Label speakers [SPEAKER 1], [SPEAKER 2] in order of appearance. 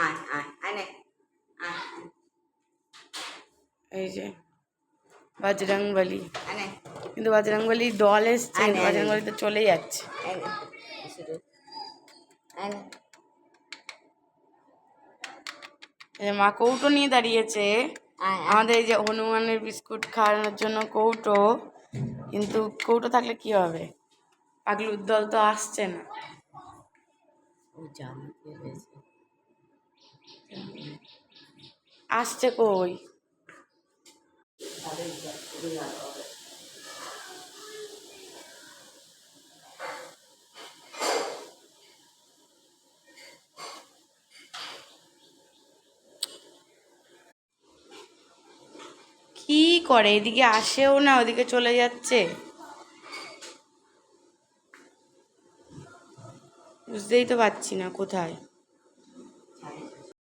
[SPEAKER 1] আয় আয় আয় নে আয়
[SPEAKER 2] এই যে বজরংবলী,
[SPEAKER 1] আয় নে
[SPEAKER 2] কিন্তু বজরংবলী দল এসছে,
[SPEAKER 1] আয় নে
[SPEAKER 2] বজরংবলী তো চলে যাচ্ছে।
[SPEAKER 1] আয় নে আয় নে
[SPEAKER 2] মা কৌটো নিয়ে দাঁড়িয়েছে
[SPEAKER 1] আয়
[SPEAKER 2] আমাদের এই যে হনুমানের বিস্কুট খাওয়ানোর জন্য কৌটো, কিন্তু কৌটো থাকলে কি হবে, পাগলুর দল তো আসছে না।
[SPEAKER 1] ও জানো কি হয়েছে
[SPEAKER 2] আসছে কই? কি করে, এদিকে আসেও না, ওদিকে চলে যাচ্ছে, বুঝতেই তো পারছি না কোথায়।